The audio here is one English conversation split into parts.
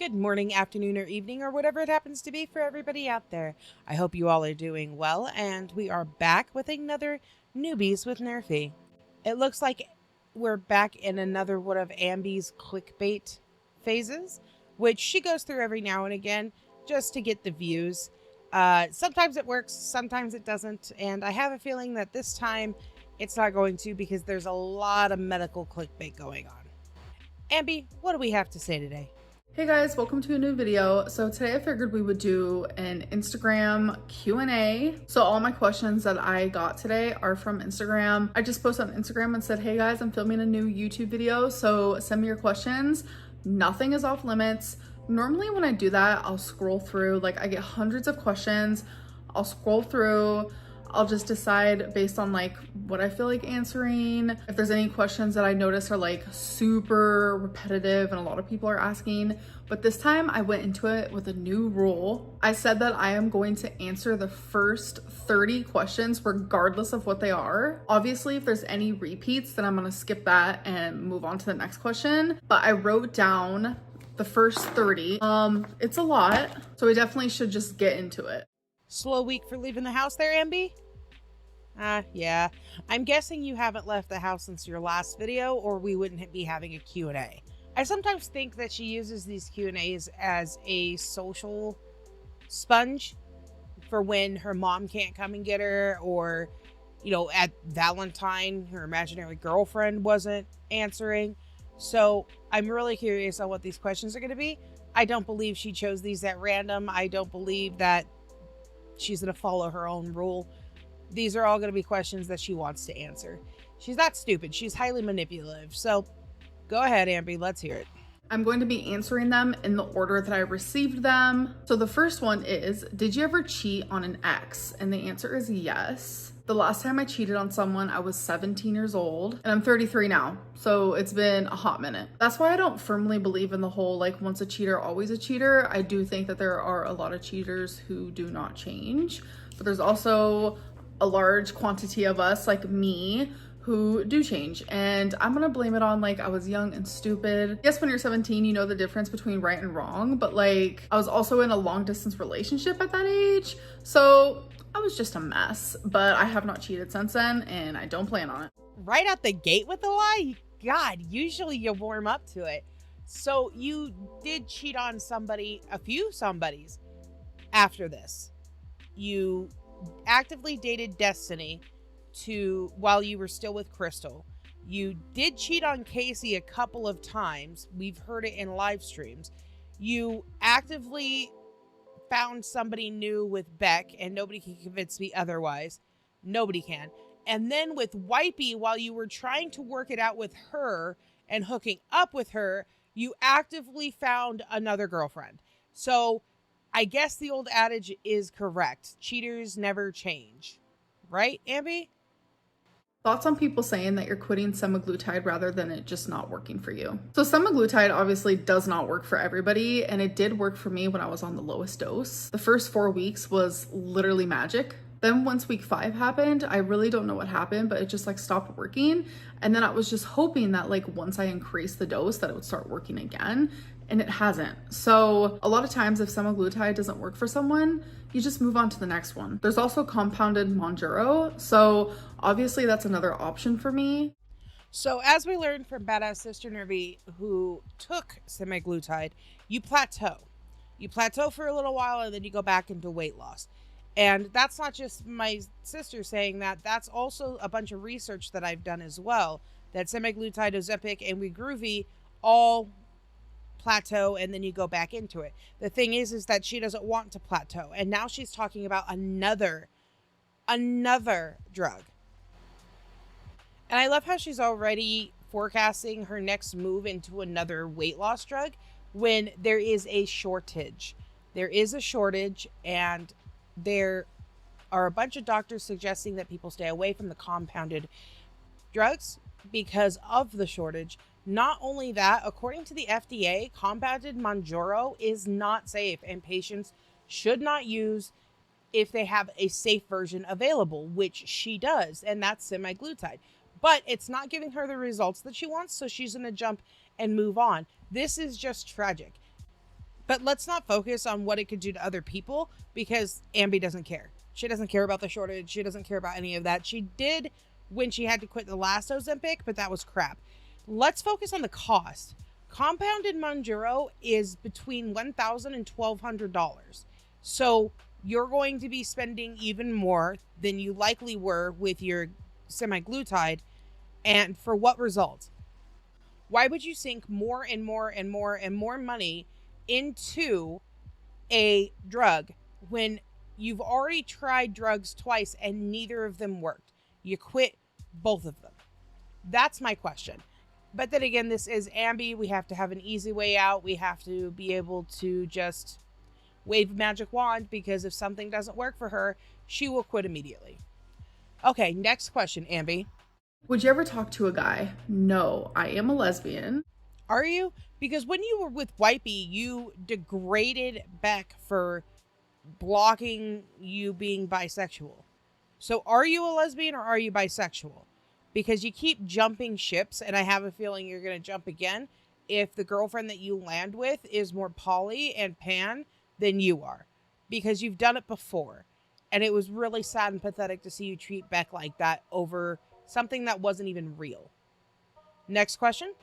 Good morning, afternoon, or evening, or whatever it happens to be for everybody out there. I hope you all are doing well, and we are back with another Newbies with Nerfy. It looks like we're back in another one of Ambie's clickbait phases, which she goes through every now and again just to get the views. Sometimes it works, sometimes it doesn't, and I have a feeling that this time it's not going to because there's a lot of medical clickbait going on. Ambie, what do we have to say today? Hey guys, welcome to a new video. So today I figured we would do an Instagram Q&A. So all my questions that I got today are from Instagram. I just posted on Instagram and said, hey guys, I'm filming a new YouTube video, so send me your questions. Nothing is off limits. Normally when I do that, I'll scroll through, like I get hundreds of questions. I'll scroll through. I'll just decide based on like what I feel like answering. If there's any questions that I notice are like super repetitive and a lot of people are asking, but this time I went into it with a new rule. I said that I am going to answer the first 30 questions regardless of what they are. Obviously, if there's any repeats, then I'm gonna skip that and move on to the next question. But I wrote down the first 30. It's a lot, so we definitely should just get into it. Slow week for leaving the house there, Ambie? Yeah. I'm guessing you haven't left the house since your last video, or we wouldn't be having a Q&A. I sometimes think that she uses these Q&As as a social sponge for when her mom can't come and get her, or, you know, at Valentine, her imaginary girlfriend wasn't answering. So I'm really curious on what these questions are going to be. I don't believe she chose these at random. I don't believe that she's going to follow her own rule. These are all going to be questions that she wants to answer. She's not stupid. She's highly manipulative. So go ahead, Ambie. Let's hear it. I'm going to be answering them in the order that I received them. So the first one is, did you ever cheat on an ex? And the answer is yes. The last time I cheated on someone, I was 17 years old, and I'm 33 now. So it's been a hot minute. That's why I don't firmly believe in the whole, like, once a cheater, always a cheater. I do think that there are a lot of cheaters who do not change, but there's also a large quantity of us, like me, who do change. And I'm gonna blame it on, like, I was young and stupid. Yes, when you're 17, you know the difference between right and wrong, but like, I was also in a long distance relationship at that age. So I was just a mess, but I have not cheated since then, and I don't plan on it. Right out the gate with the lie? God, usually you warm up to it. So you did cheat on somebody, a few somebodies after this. You actively dated Destiny while you were still with Crystal. You did cheat on Casey a couple of times. We've heard it in live streams. You actively found somebody new with Beck, and nobody can convince me otherwise. Nobody can. And then with Wipey, while you were trying to work it out with her and hooking up with her, you actively found another girlfriend. So I guess the old adage is correct. Cheaters never change. Right, Ambie? Thoughts on people saying that you're quitting semaglutide rather than it just not working for you. So semaglutide obviously does not work for everybody, and it did work for me when I was on the lowest dose. The first 4 weeks was literally magic. Then once week 5 happened, I really don't know what happened, but it just like stopped working. And then I was just hoping that like once I increased the dose that it would start working again, and it hasn't. So a lot of times if semaglutide doesn't work for someone, you just move on to the next one. There's also compounded Mounjaro, so obviously that's another option for me. So as we learned from Badass Sister Nervy, who took semaglutide, you plateau. You plateau for a little while and then you go back into weight loss. And that's not just my sister saying that, that's also a bunch of research that I've done as well, that semaglutide, Ozempic, and Wegovy all plateau and then you go back into it. The thing is that she doesn't want to plateau, and now she's talking about another drug. And I love how she's already forecasting her next move into another weight loss drug when there is a shortage. There is a shortage, and there are a bunch of doctors suggesting that people stay away from the compounded drugs because of the shortage. Not only that, according to the FDA, compounded Mounjaro is not safe, and patients should not use if they have a safe version available, which she does, and that's semaglutide. But it's not giving her the results that she wants, so she's going to jump and move on. This is just tragic. But let's not focus on what it could do to other people, because Ambie doesn't care. She doesn't care about the shortage. She doesn't care about any of that. She did when she had to quit the last Ozempic, but that was crap. Let's focus on the cost. Compounded Mounjaro is between $1,000 and $1,200. So you're going to be spending even more than you likely were with your semaglutide. And for what result? Why would you sink more and more and more and more money into a drug when you've already tried drugs twice and neither of them worked? You quit both of them. That's my question. But then again, this is Ambie. We have to have an easy way out. We have to be able to just wave a magic wand, because if something doesn't work for her, she will quit immediately. Okay, next question, Ambie. Would you ever talk to a guy? No, I am a lesbian. Are you? Because when you were with Wipey, you degraded Beck for blocking you being bisexual. So are you a lesbian or are you bisexual? Because you keep jumping ships, and I have a feeling you're going to jump again if the girlfriend that you land with is more poly and pan than you are. Because you've done it before. And it was really sad and pathetic to see you treat Beck like that over something that wasn't even real. Next question.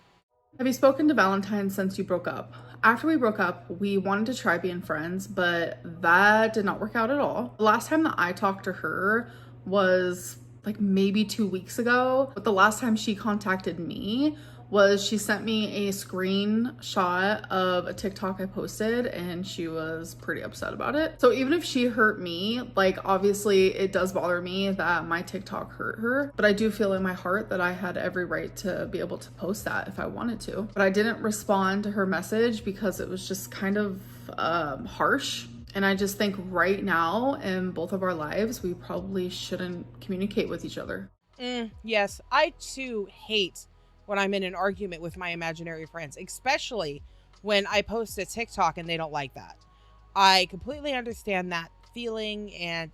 Have you spoken to Valentine since you broke up? After we broke up, we wanted to try being friends, but that did not work out at all. The last time that I talked to her was like maybe 2 weeks ago, but the last time she contacted me was she sent me a screenshot of a TikTok I posted, and she was pretty upset about it. So even if she hurt me, like obviously it does bother me that my TikTok hurt her, but I do feel in my heart that I had every right to be able to post that if I wanted to. But I didn't respond to her message because it was just kind of harsh. And I just think right now in both of our lives, we probably shouldn't communicate with each other. Yes, I too hate when I'm in an argument with my imaginary friends, especially when I post a TikTok and they don't like that. I completely understand that feeling, and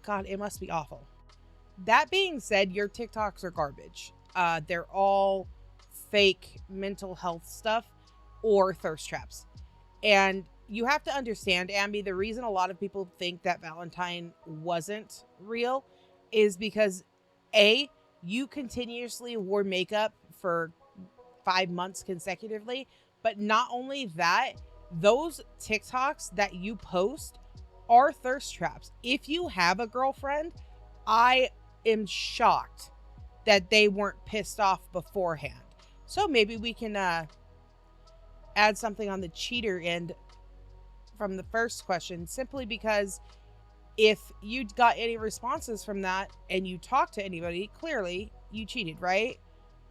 God, it must be awful. That being said, your TikToks are garbage. They're all fake mental health stuff or thirst traps. And you have to understand, Ambie, the reason a lot of people think that Valentine wasn't real is because A, you continuously wore makeup for 5 months consecutively. But not only that, those TikToks that you post are thirst traps. If you have a girlfriend, I am shocked that they weren't pissed off beforehand. So maybe we can add something on the cheater end from the first question, simply because if you got any responses from that and you talked to anybody, clearly you cheated, right?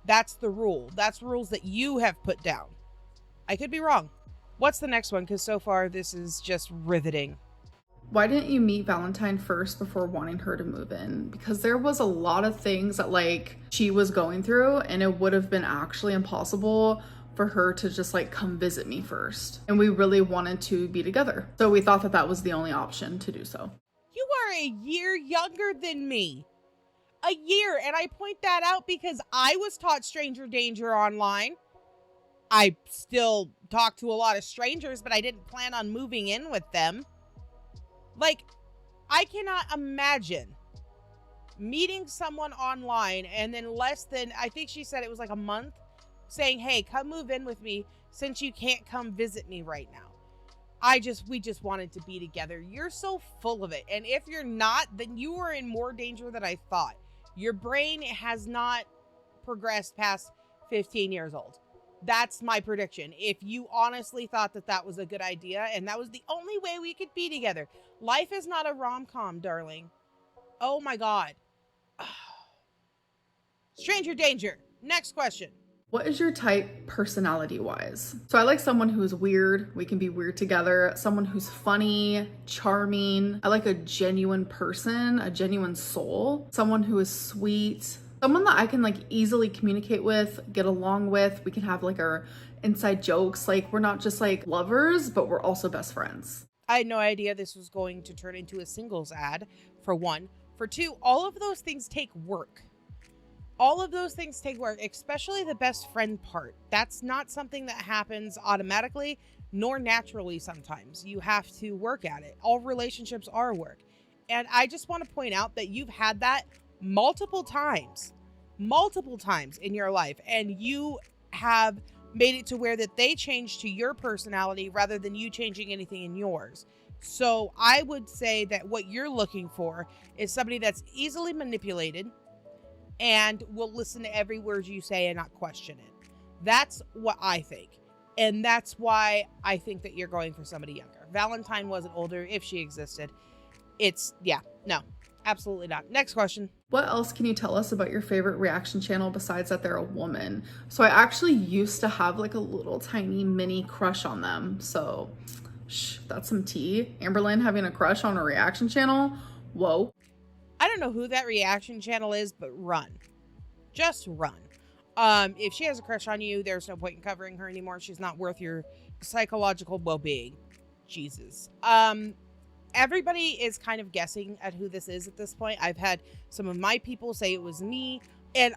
That's the rule. That's rules that you have put down. I could be wrong. What's the next one? Because so far this is just riveting. Why didn't you meet Valentine first before wanting her to move in? Because there was a lot of things that like she was going through, and it would have been actually impossible for her to just like come visit me first. And we really wanted to be together. So we thought that that was the only option to do so. You are a year younger than me. A year. And I point that out because I was taught stranger danger online. I still talk to a lot of strangers, but I didn't plan on moving in with them. Like, I cannot imagine meeting someone online and then less than, I think she said it was like a month, saying, hey, come move in with me since you can't come visit me right now. We just wanted to be together. You're so full of it. And if you're not, then you are in more danger than I thought. Your brain has not progressed past 15 years old. That's my prediction. If you honestly thought that that was a good idea and that was the only way we could be together. Life is not a rom-com, darling. Oh my God. Stranger danger. Next question. What is your type personality-wise? So I like someone who's weird. We can be weird together. Someone who's funny, charming. I like a genuine person, a genuine soul. Someone who is sweet. Someone that I can like easily communicate with, get along with. We can have like our inside jokes. Like we're not just like lovers, but we're also best friends. I had no idea this was going to turn into a singles ad, for one. For two, all of those things take work. All of those things take work, especially the best friend part. That's not something that happens automatically. nor naturally sometimes. You have to work at it. All relationships are work. And I just want to point out that you've had that multiple times in your life, and you have made it to where that they change to your personality rather than you changing anything in yours. So I would say that what you're looking for is somebody that's easily manipulated and will listen to every word you say and not question it. That's what I think. And that's why I think that you're going for somebody younger. Valentine wasn't older if she existed. No, absolutely not. Next question. What else can you tell us about your favorite reaction channel besides that they're a woman? So I actually used to have like a little tiny mini crush on them. So that's some tea. Amberlynn having a crush on a reaction channel? Whoa. I don't know who that reaction channel is, but run. Just run. If she has a crush on you, there's no point in covering her anymore. She's not worth your psychological well-being. Jesus. Everybody is kind of guessing at who this is at this point. I've had some of my people say it was me. And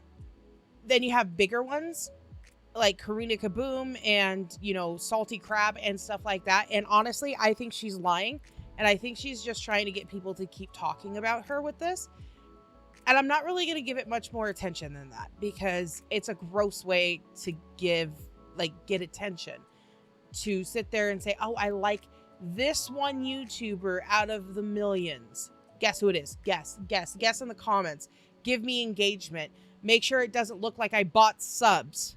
then you have bigger ones like Karina Kaboom and, Salty Crab and stuff like that. And honestly, I think she's lying. And I think she's just trying to get people to keep talking about her with this. And I'm not really going to give it much more attention than that because it's a gross way to get attention. To sit there and say, oh, I like this one YouTuber out of the millions. Guess who it is? Guess in the comments. Give me engagement. Make sure it doesn't look like I bought subs.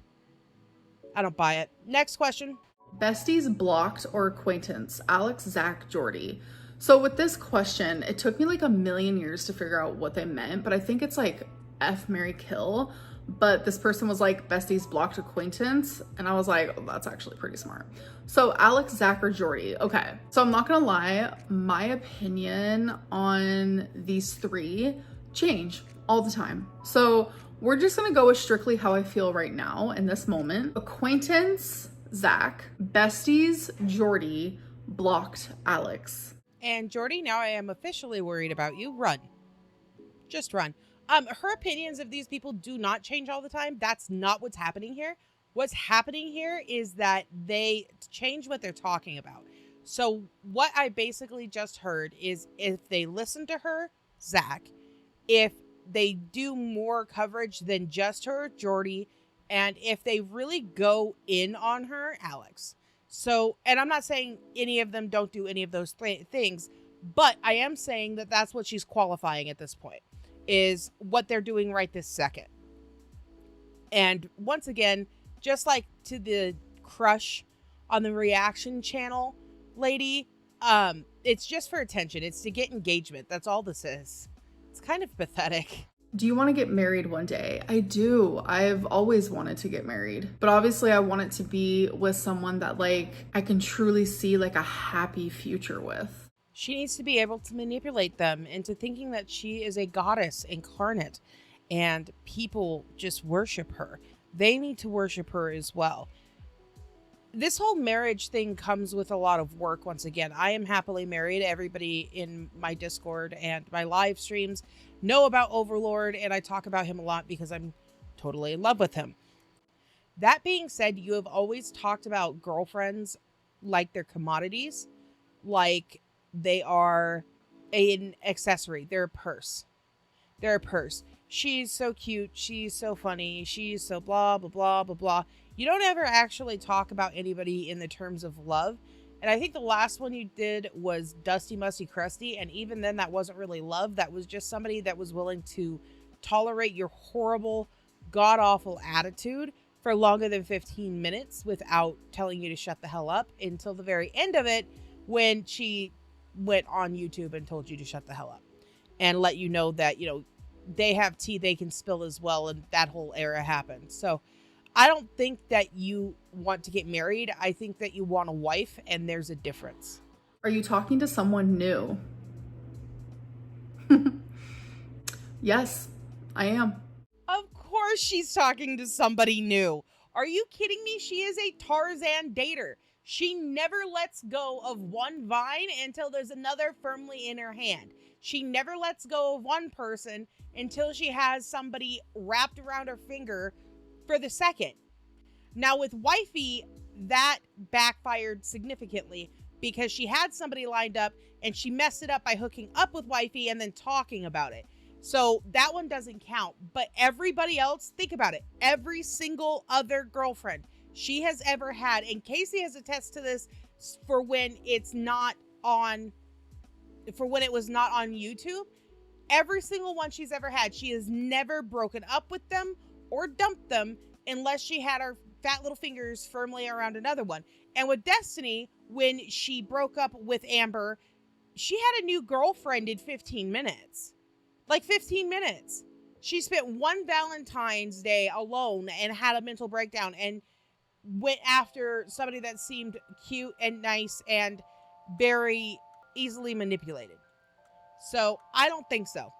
I don't buy it. Next question. Besties Blocked or Acquaintance? Alex, Zach, Jordy. So with this question, it took me like a million years to figure out what they meant, but I think it's like F, marry, kill. But this person was like, Besties Blocked Acquaintance. And I was like, oh, that's actually pretty smart. So Alex, Zach, or Jordy. Okay. So I'm not gonna lie, my opinion on these three change all the time. So we're just gonna go with strictly how I feel right now in this moment. Acquaintance, Zach. Besties, Jordy. Blocked, Alex. And Jordy, now I am officially worried about you. Run. Just run. Her opinions of these people do not change all the time. That's not what's happening here. What's happening here is that they change what they're talking about. So what I basically just heard is if they listen to her, Zach, if they do more coverage than just her, Jordy, and if they really go in on her, Alex. So, and I'm not saying any of them don't do any of those things, but I am saying that that's what she's qualifying at this point. Is what they're doing right this second. And once again, just like to the crush on the reaction channel lady, it's just for attention. It's to get engagement. That's all this is. It's kind of pathetic. Do you want to get married one day? I do. I've always wanted to get married, but obviously I want it to be with someone that I can truly see a happy future with. She needs to be able to manipulate them into thinking that she is a goddess incarnate and people just worship her. They need to worship her as well. This whole marriage thing comes with a lot of work. Once again, I am happily married. Everybody in my Discord and my live streams know about Overlord, and I talk about him a lot because I'm totally in love with him. That being said, you have always talked about girlfriends like they're commodities, like they are an accessory. They're a purse. She's so cute. She's so funny. She's so blah, blah, blah, blah, blah. You don't ever actually talk about anybody in the terms of love. And I think the last one you did was Dusty, Musty, Crusty. And even then, that wasn't really love. That was just somebody that was willing to tolerate your horrible, god-awful attitude for longer than 15 minutes without telling you to shut the hell up until the very end of it when she went on YouTube and told you to shut the hell up and let you know that, they have tea they can spill as well. And that whole era happened. So I don't think that you want to get married. I think that you want a wife, and there's a difference. Are you talking to someone new? Yes, I am. Of course she's talking to somebody new. Are you kidding me? She is a Tarzan Dater. She never lets go of one vine until there's another firmly in her hand. She never lets go of one person until she has somebody wrapped around her finger for the second. Now with Wifey, that backfired significantly because she had somebody lined up and she messed it up by hooking up with wifey and then talking about it. So that one doesn't count. But everybody else, think about it. Every single other girlfriend she has ever had, and Casey has attested to this for when it's not on, for when it was not on YouTube, every single one she's ever had, she has never broken up with them or dumped them unless she had her fat little fingers firmly around another one. And with Destiny, when she broke up with Amber, she had a new girlfriend in 15 minutes. Like 15 minutes. She spent one Valentine's Day alone and had a mental breakdown and went after somebody that seemed cute and nice and very easily manipulated. So I don't think so.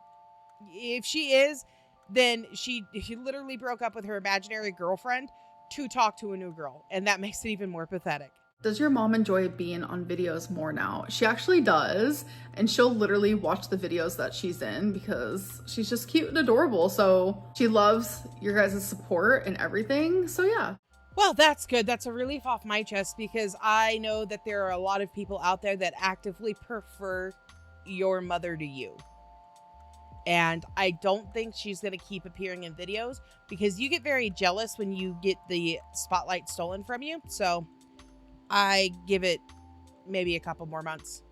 If she is, then she literally broke up with her imaginary girlfriend to talk to a new girl. And that makes it even more pathetic. Does your mom enjoy being on videos more now? She actually does. And she'll literally watch the videos that she's in because she's just cute and adorable. So she loves your guys' support and everything. So yeah. Well, that's good. That's a relief off my chest because I know that there are a lot of people out there that actively prefer your mother to you. And I don't think she's going to keep appearing in videos because you get very jealous when you get the spotlight stolen from you. So I give it maybe a couple more months.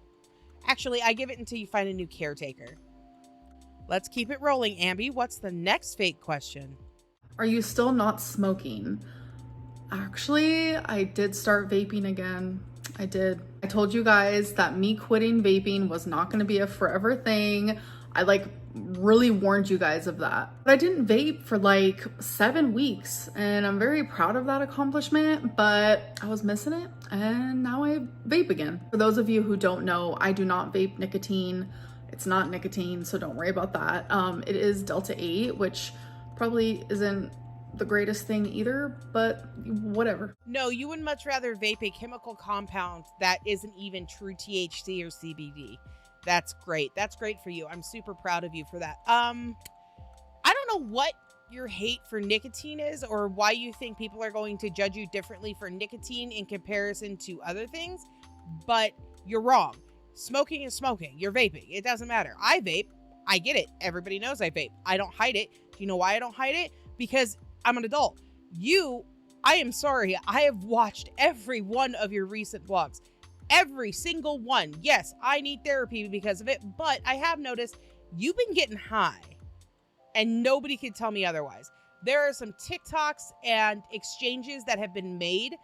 Actually, I give it until you find a new caretaker. Let's keep it rolling, Ambie. What's the next fake question? Are you still not smoking? Actually, I did start vaping again. I did. I told you guys that me quitting vaping was not going to be a forever thing. I really warned you guys of that. But I didn't vape for 7 weeks and I'm very proud of that accomplishment, but I was missing it and now I vape again. For those of you who don't know, I do not vape nicotine. It's not nicotine, so don't worry about that. It is Delta 8, which probably isn't the greatest thing either, but whatever. No, you would much rather vape a chemical compound that isn't even true THC or CBD. That's great. That's great for you. I'm super proud of you for that. I don't know what your hate for nicotine is or why you think people are going to judge you differently for nicotine in comparison to other things, but you're wrong. Smoking is smoking. You're vaping. It doesn't matter. I vape. I get it. Everybody knows I vape. I don't hide it. Do you know why I don't hide it? Because I'm an adult. I am sorry. I have watched every one of your recent vlogs. Every single one. Yes, I need therapy because of it, but I have noticed you've been getting high and nobody can tell me otherwise. There are some TikToks and exchanges that have been made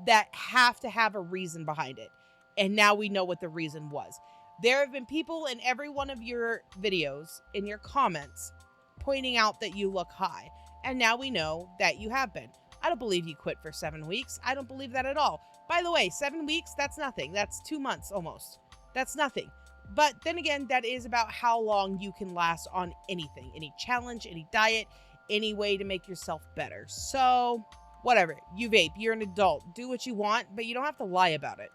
that have to have a reason behind it. And now we know what the reason was. There have been people in every one of your videos, in your comments, pointing out that you look high. And now we know that you have been. I don't believe you quit for 7 weeks. I don't believe that at all. By the way, 7 weeks, that's nothing. That's 2 months almost. That's nothing. But then again, that is about how long you can last on anything, any challenge, any diet, any way to make yourself better. So whatever, you vape, you're an adult, do what you want, but you don't have to lie about it.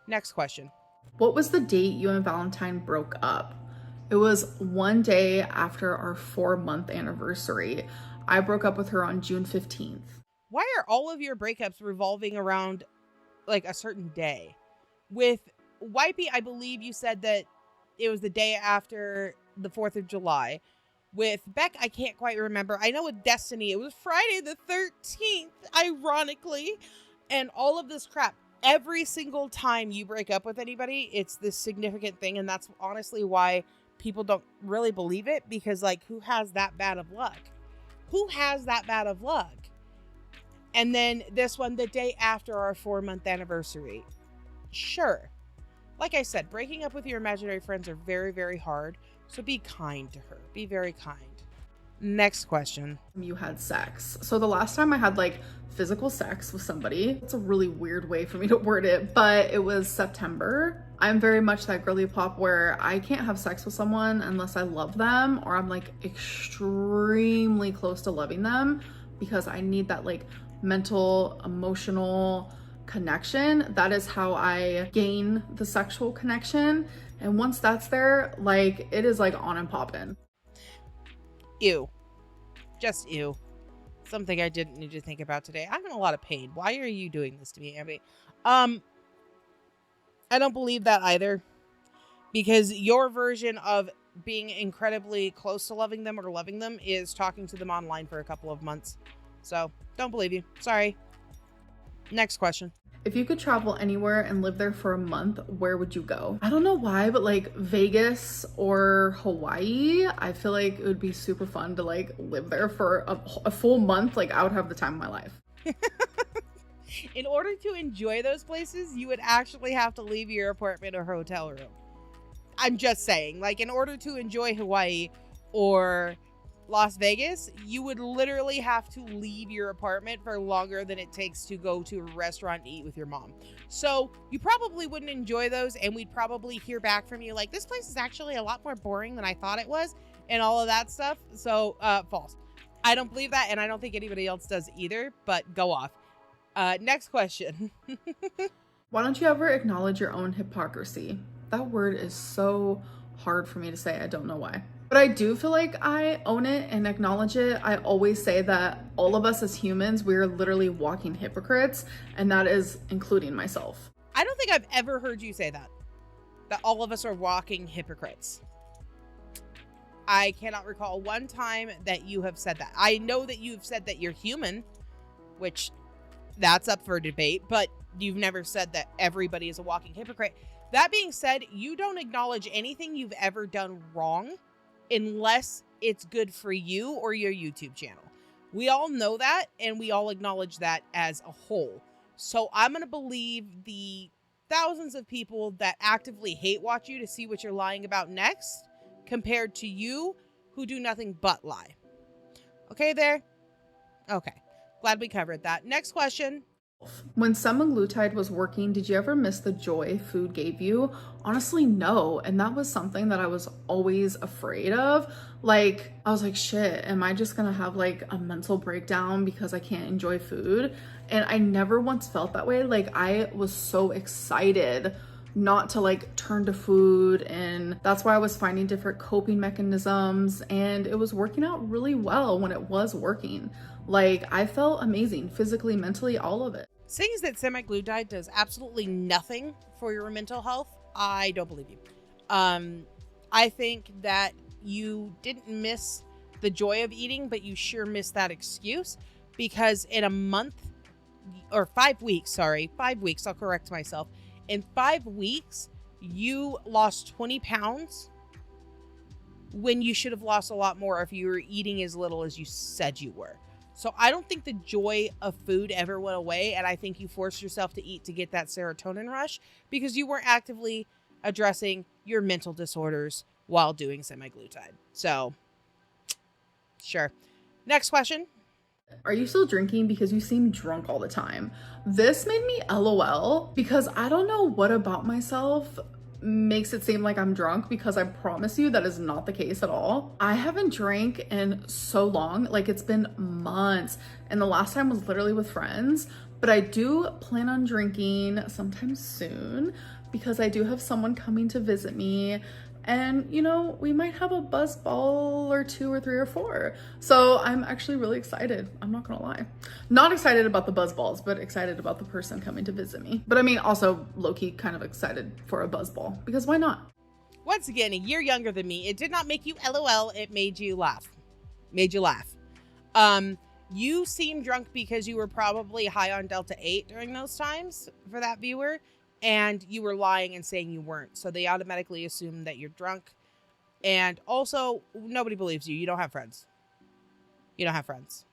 Next question. What was the date you and Valentine broke up? It was one day after our 4-month anniversary. I broke up with her on June 15th. Why are all of your breakups revolving around a certain day? With Wipey, I believe you said that it was the day after the 4th of July. With Beck, I can't quite remember. I know with Destiny, it was Friday the 13th, ironically. And all of this crap. Every single time you break up with anybody, it's this significant thing. And that's honestly why people don't really believe it. Because, who has that bad of luck? Who has that bad of luck? And then this one, the day after our 4-month anniversary. Sure. Like I said, breaking up with your imaginary friends are very, very hard. So be kind to her. Be very kind. Next question. You had sex. So the last time I had physical sex with somebody, it's a really weird way for me to word it, but it was September. I'm very much that girly pop where I can't have sex with someone unless I love them or I'm extremely close to loving them because I need that mental, emotional connection. That is how I gain the sexual connection. And once that's there, it is on and poppin'. Ew. Just ew. something I didn't need to think about today. I'm in a lot of pain. Why are you doing this to me, Ambie? I don't believe that either. Because your version of being incredibly close to loving them or loving them is talking to them online for a couple of months. So, don't believe you. Sorry. Next question. If you could travel anywhere and live there for a month, where would you go? I don't know why, but like Vegas or Hawaii, I feel like it would be super fun to like live there for a full month. Like I would have the time of my life. In order to enjoy those places, you would actually have to leave your apartment or hotel room. I'm just saying, like, in order to enjoy Hawaii or Las Vegas, you would literally have to leave your apartment for longer than it takes to go to a restaurant and eat with your mom. So you probably wouldn't enjoy those, and we'd probably hear back from you like, this place is actually a lot more boring than I thought it was, and all of that stuff. So false. I don't believe that, and I don't think anybody else does either, but go off. Next question. Why don't you ever acknowledge your own hypocrisy? That word is so hard for me to say. I don't know why. But I do feel like I own it and acknowledge it. I always say that all of us as humans, we're literally walking hypocrites, and that is including myself. I don't think I've ever heard you say that all of us are walking hypocrites. I cannot recall one time that you have said that. I know that you've said that you're human, which that's up for debate, but you've never said that everybody is a walking hypocrite. That being said, you don't acknowledge anything you've ever done wrong unless it's good for you or your YouTube channel. We all know that, and we all acknowledge that as a whole. So I'm going to believe the thousands of people that actively hate watch you to see what you're lying about next, compared to you who do nothing but lie. Okay there? Okay. Glad we covered that. Next question. When semaglutide was working, did you ever miss the joy food gave you? Honestly, no. And that was something that I was always afraid of. Like, I was like, shit, am I just gonna have like a mental breakdown because I can't enjoy food? And I never once felt that way. Like, I was so excited not to like turn to food, and that's why I was finding different coping mechanisms, and it was working out really well when it was working. Like, I felt amazing physically, mentally, all of it. Saying that semaglutide does absolutely nothing for your mental health, I don't believe you. I think that you didn't miss the joy of eating, but you sure missed that excuse, because in a month or 5 weeks, 5 weeks, I'll correct myself. In 5 weeks, you lost 20 pounds when you should have lost a lot more if you were eating as little as you said you were. So I don't think the joy of food ever went away, and I think you forced yourself to eat to get that serotonin rush because you weren't actively addressing your mental disorders while doing semaglutide. So, sure. Next question. Are you still drinking because you seem drunk all the time? This made me LOL because I don't know what about myself makes it seem like I'm drunk, because I promise you that is not the case at all. I haven't drank in so long, like it's been months, and the last time was literally with friends, but I do plan on drinking sometime soon because I do have someone coming to visit me. And, you know, we might have a buzz ball or 2 or 3 or 4. So I'm actually really excited. I'm not gonna lie. Not excited about the buzz balls, but excited about the person coming to visit me. But I mean, also low-key kind of excited for a buzz ball, because why not? Once again, a year younger than me. It did not make you LOL. It made you laugh. Made you laugh. You seem drunk because you were probably high on Delta 8 during those times for that viewer. And you were lying and saying you weren't. So they automatically assume that you're drunk. And also, nobody believes you. You don't have friends. You don't have friends.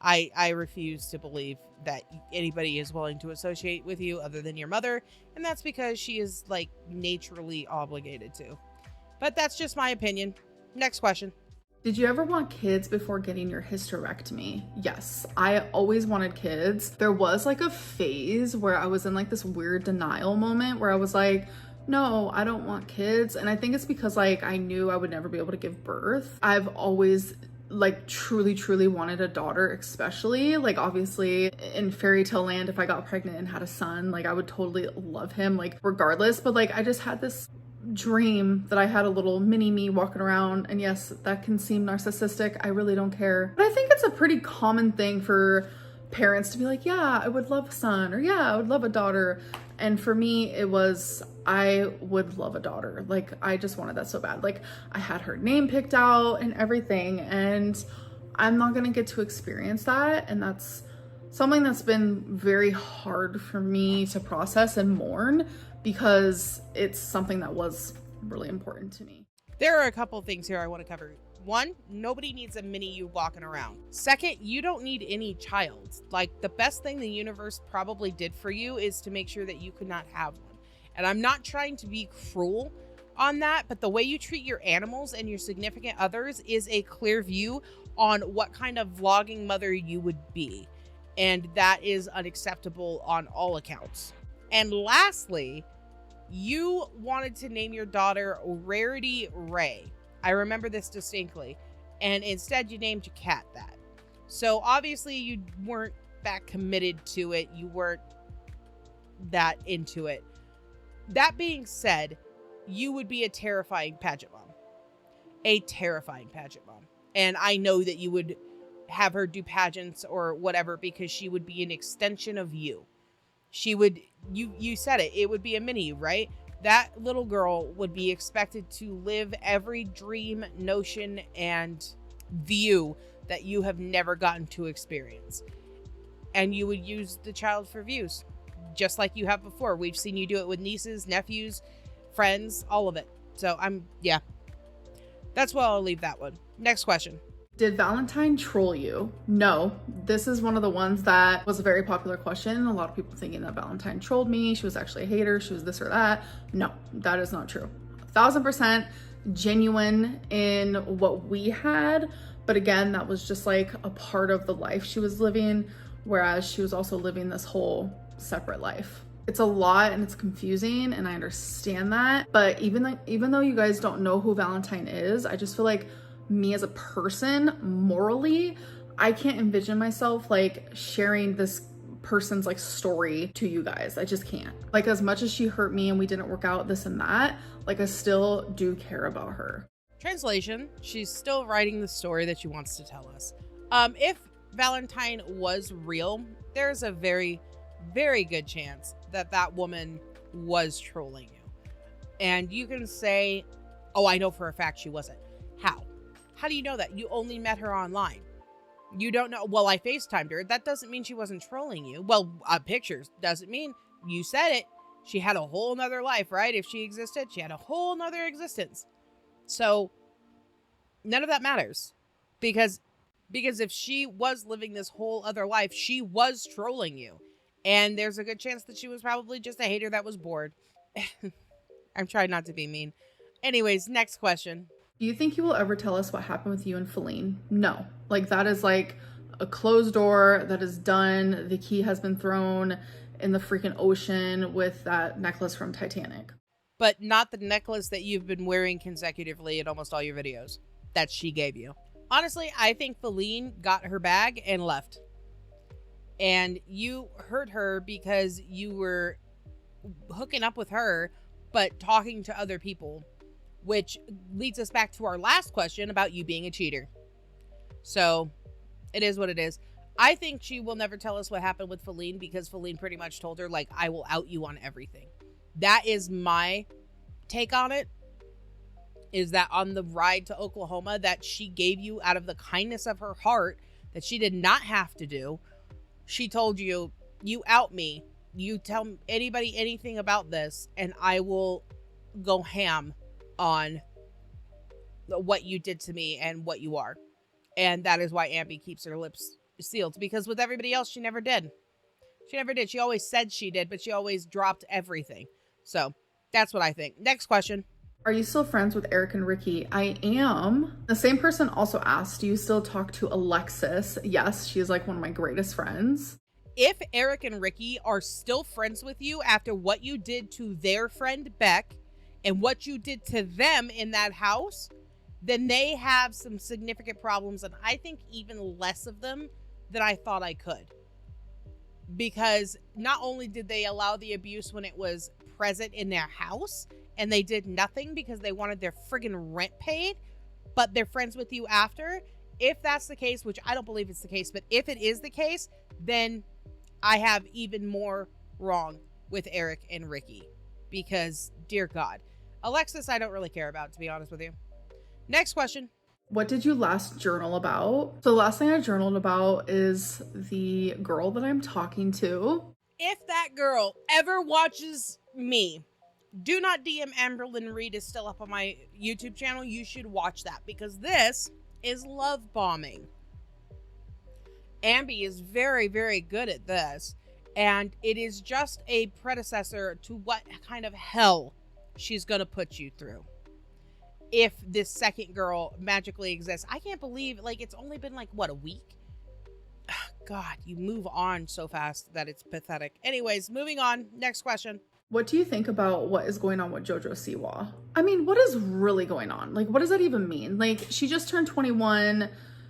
I refuse to believe that anybody is willing to associate with you other than your mother. And that's because she is, like, naturally obligated to. But that's just my opinion. Next question. Did you ever want kids before getting your hysterectomy? Yes, I always wanted kids. There was like a phase where I was in like this weird denial moment where I was like, no, I don't want kids. And I think it's because like I knew I would never be able to give birth. I've always like truly wanted a daughter, especially like obviously in fairy tale land, if I got pregnant and had a son, like I would totally love him like regardless. But like I just had this dream that I had a little mini me walking around. And yes, that can seem narcissistic. I really don't care. But I think it's a pretty common thing for parents to be like, yeah, I would love a son, or yeah, I would love a daughter. And for me, it was, I would love a daughter. Like, I just wanted that so bad. Like, I had her name picked out and everything, and I'm not gonna get to experience that. And that's something that's been very hard for me to process and mourn, because it's something that was really important to me. There are a couple of things here I want to cover. One, nobody needs a mini you walking around. Second, you don't need any child. Like, the best thing the universe probably did for you is to make sure that you could not have one. And I'm not trying to be cruel on that, but the way you treat your animals and your significant others is a clear view on what kind of vlogging mother you would be. And that is unacceptable on all accounts. And lastly, you wanted to name your daughter Rarity Ray. I remember this distinctly. And instead you named your cat that. So obviously you weren't that committed to it. You weren't that into it. That being said, you would be a terrifying pageant mom. A terrifying pageant mom. And I know that you would have her do pageants or whatever, because she would be an extension of you. She would, you said it would be a mini you, right? That little girl would be expected to live every dream, notion, and view that you have never gotten to experience. And you would use the child for views, just like you have before. We've seen you do it with nieces, nephews, friends, all of it. So yeah. That's why I'll leave that one. Next question. Did Valentine troll you? No. This is one of the ones that was a very popular question. A lot of people thinking that Valentine trolled me. She was actually a hater. She was this or that. No, that is not true. 1000% genuine in what we had. But again, that was just like a part of the life she was living, whereas she was also living this whole separate life. It's a lot and it's confusing, and I understand that. But even though you guys don't know who Valentine is, I just feel like me as a person, morally, I can't envision myself like sharing this person's like story to you guys. I just can't. Like, as much as she hurt me and we didn't work out this and that, like, I still do care about her. Translation, she's still writing the story that she wants to tell us. If Valentine was real, there's a very, very good chance that that woman was trolling you. And you can say, oh, I know for a fact she wasn't. How? How do you know that? You only met her online. You don't know. Well, I FaceTimed her. That doesn't mean she wasn't trolling you. Well, pictures doesn't mean. You said it. She had a whole nother life, right? If she existed, she had a whole nother existence. So none of that matters, because if she was living this whole other life, she was trolling you. And there's a good chance that she was probably just a hater that was bored. I'm trying not to be mean. Anyways, next question. Do you think you will ever tell us what happened with you and Feline? No. Like, that is like a closed door. That is done. The key has been thrown in the freaking ocean with that necklace from Titanic. But not the necklace that you've been wearing consecutively in almost all your videos that she gave you. Honestly, I think Feline got her bag and left. And you hurt her because you were hooking up with her, but talking to other people. Which leads us back to our last question about you being a cheater. So it is what it is. I think she will never tell us what happened with Feline, because Feline pretty much told her, like, I will out you on everything. That is my take on it. Is that on the ride to Oklahoma that she gave you out of the kindness of her heart, that she did not have to do. She told you, you out me. You tell anybody anything about this, and I will go ham on what you did to me and what you are. And that is why Ambie keeps her lips sealed, because with everybody else, she never did. She never did. She always said she did, but she always dropped everything. So that's what I think. Next question. Are you still friends with Eric and Ricky? I am. The same person also asked, do you still talk to Alexis? Yes, she is like one of my greatest friends. If Eric and Ricky are still friends with you after what you did to their friend Beck and what you did to them in that house, then they have some significant problems, and I think even less of them than I thought I could. Because not only did they allow the abuse when it was present in their house and they did nothing because they wanted their friggin' rent paid, but they're friends with you after. If that's the case, which I don't believe it's the case, but if it is the case, then I have even more wrong with Eric and Ricky, because dear God, Alexis, I don't really care about, to be honest with you. Next question. What did you last journal about? So the last thing I journaled about is the girl that I'm talking to. If that girl ever watches me, do not DM Amberlyn Reed is still up on my YouTube channel. You should watch that, because this is love bombing. Ambie is very, very good at this, and it is just a predecessor to what kind of hell she's gonna put you through if this second girl magically exists. I can't believe, like, it's only been like, what, a week? God, you move on so fast that it's pathetic. Anyways, moving on. Next question. What do you think about what is going on with JoJo Siwa? I mean, what is really going on? Like, what does that even mean? Like, she just turned 21.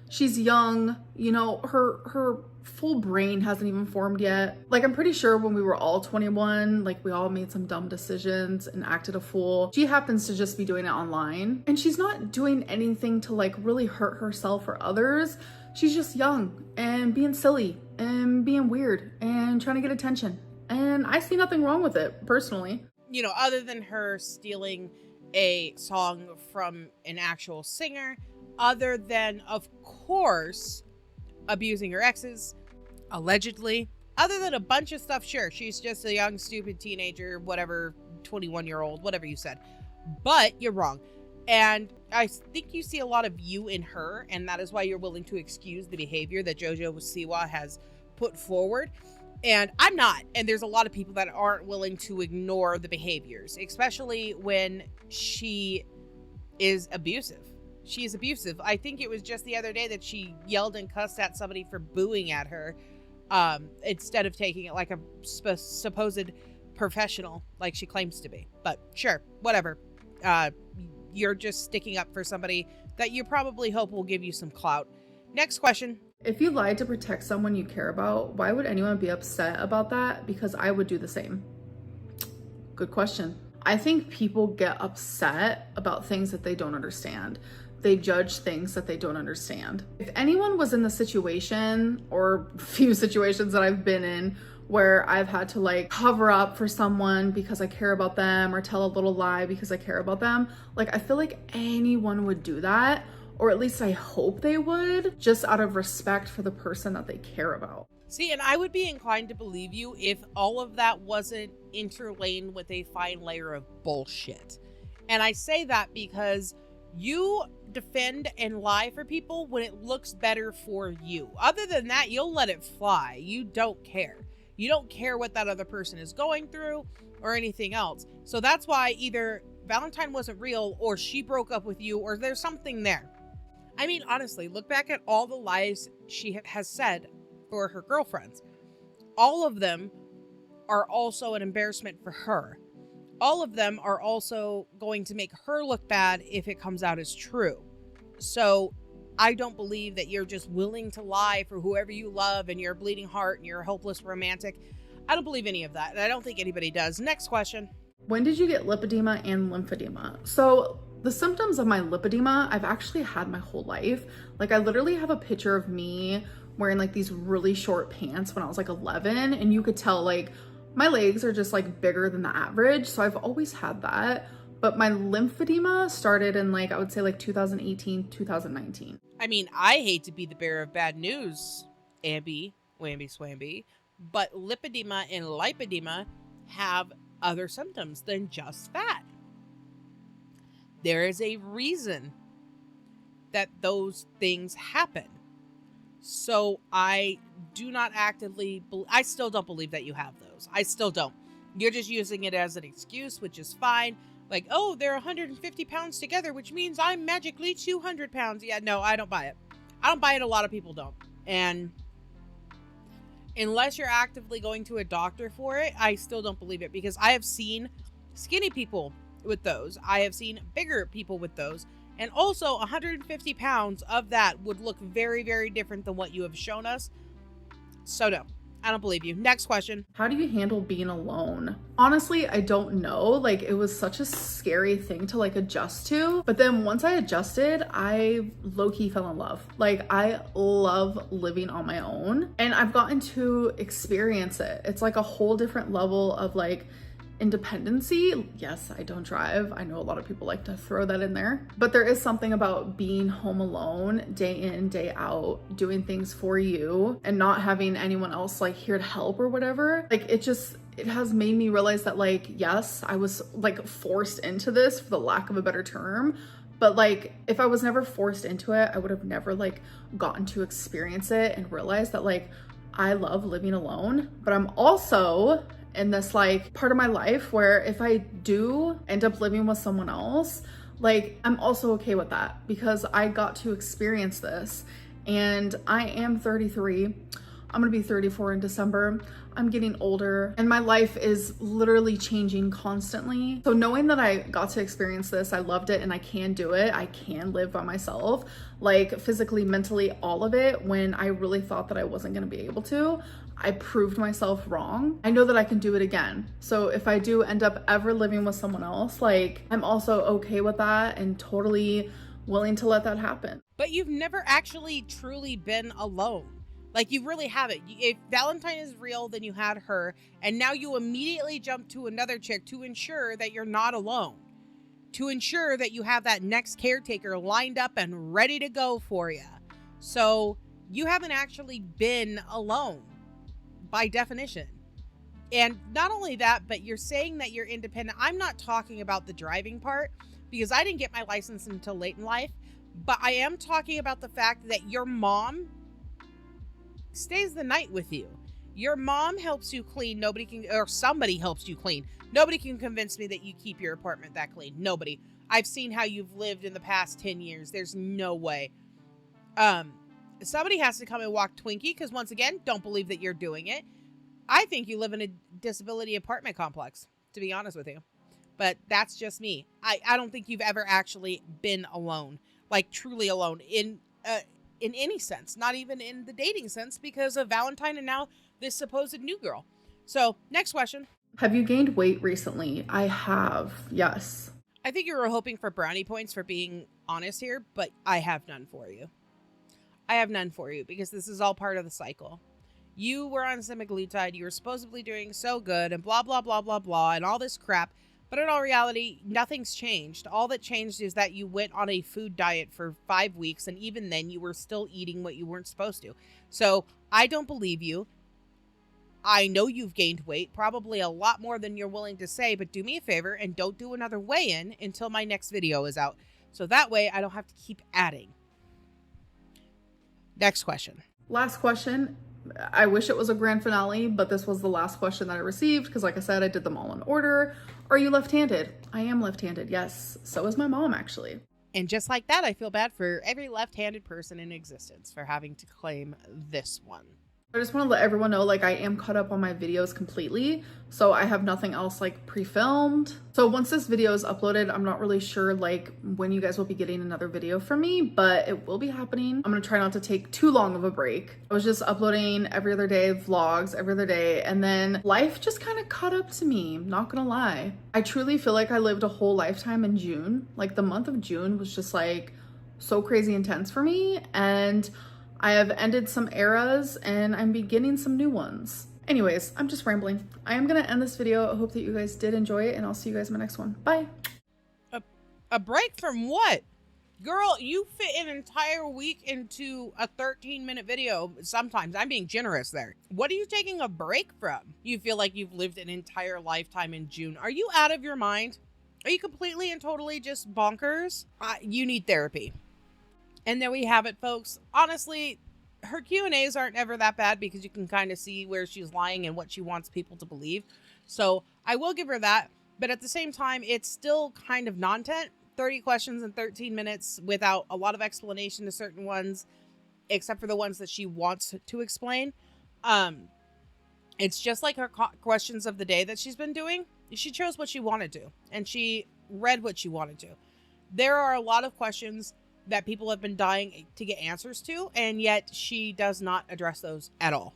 She's young. You know, her full brain hasn't even formed yet. Like, I'm pretty sure when we were all 21, like, we all made some dumb decisions and acted a fool. She happens to just be doing it online. And she's not doing anything to, like, really hurt herself or others. She's just young and being silly and being weird and trying to get attention. And I see nothing wrong with it, personally. You know, other than her stealing a song from an actual singer, other than, of course, abusing her exes, allegedly, other than a bunch of stuff, sure, she's just a young, stupid teenager, whatever, 21-year-old, whatever you said. But you're wrong. And I think you see a lot of you in her, and that is why you're willing to excuse the behavior that JoJo Siwa has put forward. And I'm not. And there's a lot of people that aren't willing to ignore the behaviors, especially when she is abusive. She is abusive. I think it was just the other day that she yelled and cussed at somebody for booing at her, instead of taking it like a supposed professional like she claims to be. But sure, whatever. You're just sticking up for somebody that you probably hope will give you some clout. Next question. If you lied to protect someone you care about, why would anyone be upset about that? Because I would do the same. Good question. I think people get upset about things that they don't understand. They judge things that they don't understand. If anyone was in the situation, or few situations that I've been in, where I've had to like cover up for someone because I care about them, or tell a little lie because I care about them, like I feel like anyone would do that, or at least I hope they would, just out of respect for the person that they care about. See, and I would be inclined to believe you if all of that wasn't interlayed with a fine layer of bullshit. And I say that because you defend and lie for people when it looks better for you. Other than that, you'll let it fly. You don't care. You don't care what that other person is going through or anything else. So that's why either Valentine wasn't real, or she broke up with you, or there's something there. I mean, honestly, look back at all the lies she has said for her girlfriends. All of them are also an embarrassment for her. All of them are also going to make her look bad if it comes out as true. So I don't believe that you're just willing to lie for whoever you love and you're a bleeding heart and you're a hopeless romantic. I don't believe any of that, and I don't think anybody does. Next question. When did you get lipedema and lymphedema? So the symptoms of my lipedema, I've actually had my whole life. Like, I literally have a picture of me wearing like these really short pants when I was like 11, and you could tell like my legs are just like bigger than the average. So I've always had that. But my lymphedema started in like, I would say like 2018, 2019. I mean, I hate to be the bearer of bad news, Ambie, whamby swamby, but lipedema and lipedema have other symptoms than just fat. There is a reason that those things happen. So I do not actively, I still don't believe that you have those. I still don't. You're just using it as an excuse, which is fine. Like, oh, they're 150 pounds together, which means I'm magically 200 pounds. Yeah, no, I don't buy it. I don't buy it. A lot of people don't. And unless you're actively going to a doctor for it, I still don't believe it, because I have seen skinny people with those. I have seen bigger people with those. And also 150 pounds of that would look very, very different than what you have shown us. So no, I don't believe you. Next question. How do you handle being alone? Honestly, I don't know. Like, it was such a scary thing to like adjust to. But then once I adjusted, I low-key fell in love. Like, I love living on my own, and I've gotten to experience it. It's like a whole different level of like independency. Yes, I don't drive. I know a lot of people like to throw that in there, but there is something about being home alone day in, day out, doing things for you and not having anyone else like here to help or whatever. Like, it has made me realize that like, yes, I was like forced into this, for the lack of a better term. But like, if I was never forced into it, I would have never like gotten to experience it and realize that like, I love living alone. But I'm also in this like part of my life where if I do end up living with someone else, like, I'm also okay with that because I got to experience this. And I am 33. I'm gonna be 34 in December. I'm getting older and my life is literally changing constantly. So knowing that I got to experience this, I loved it, and I can do it. I can live by myself, like physically, mentally, all of it, when I really thought that I wasn't gonna be able to. I proved myself wrong. I know that I can do it again. So if I do end up ever living with someone else, like, I'm also okay with that and totally willing to let that happen. But you've never actually truly been alone. Like, you really haven't. If Valentine is real, then you had her, and now you immediately jump to another chick to ensure that you're not alone, to ensure that you have that next caretaker lined up and ready to go for you. So you haven't actually been alone by definition. And not only that, but you're saying that you're independent. I'm not talking about the driving part because I didn't get my license until late in life, but I am talking about the fact that your mom stays the night with you. Your mom helps you clean. Nobody can, or somebody helps you clean. Nobody can convince me that you keep your apartment that clean. Nobody. I've seen how you've lived in the past 10 years. There's no way. Somebody has to come and walk Twinkie because, once again, don't believe that you're doing it. I think you live in a disability apartment complex, to be honest with you. But that's just me. I don't think you've ever actually been alone, like truly alone in any sense, not even in the dating sense, because of Valentine and now this supposed new girl. So, next question. Have you gained weight recently? I have, yes. I think you were hoping for brownie points for being honest here, but I have none for you. I have none for you because this is all part of the cycle. You were on semaglutide, you were supposedly doing so good and blah, blah, blah, blah, blah, and all this crap. But in all reality, nothing's changed. All that changed is that you went on a food diet for 5 weeks, and even then you were still eating what you weren't supposed to. So I don't believe you. I know you've gained weight, probably a lot more than you're willing to say, but do me a favor and don't do another weigh-in until my next video is out. So that way I don't have to keep adding. Next question. Last question. I wish it was a grand finale, but this was the last question that I received because, like I said, I did them all in order. Are you left-handed? I am left-handed, yes. So is my mom, actually. And just like that, I feel bad for every left-handed person in existence for having to claim this one. I just want to let everyone know, like, I am caught up on my videos completely, so I have nothing else like pre-filmed. So once this video is uploaded, I'm not really sure like when you guys will be getting another video from me, but it will be happening. I'm gonna try not to take too long of a break. I was just uploading every other day, vlogs every other day, and then life just kind of caught up to me, not gonna lie. I truly feel like I lived a whole lifetime in June. Like, the month of June was just like so crazy intense for me, and I have ended some eras and I'm beginning some new ones. Anyways, I'm just rambling. I am gonna end this video. I hope that you guys did enjoy it, and I'll see you guys in my next one. Bye. A break from what? Girl, you fit an entire week into a 13-minute video sometimes. I'm being generous there. What are you taking a break from? You feel like you've lived an entire lifetime in June. Are you out of your mind? Are you completely and totally just bonkers? You need therapy. And there we have it, folks. Honestly, her Q&As aren't ever that bad because you can kind of see where she's lying and what she wants people to believe. So I will give her that. But at the same time, it's still kind of non-tent. 30 questions in 13 minutes without a lot of explanation to certain ones, except for the ones that she wants to explain. It's just like her questions of the day that she's been doing. She chose what she wanted to, and she read what she wanted to. There are a lot of questions that people have been dying to get answers to, and yet she does not address those at all.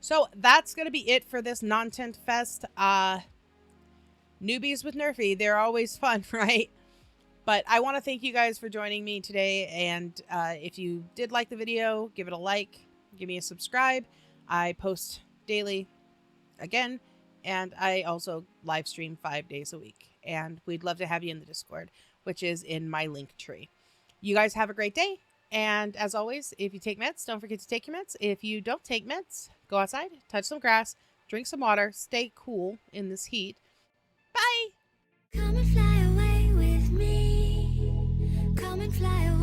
So that's going to be it for this non-tint fest. Newbies with Nerfy, they're always fun, right? But I want to thank you guys for joining me today. And if you did like the video, give it a like, give me a subscribe. I post daily again, and I also live stream 5 days a week. And we'd love to have you in the Discord, which is in my link tree. You guys have a great day. And as always, if you take meds, don't forget to take your meds. If you don't take meds, go outside, touch some grass, drink some water, stay cool in this heat. Bye! Come and fly away with me. Come and fly away.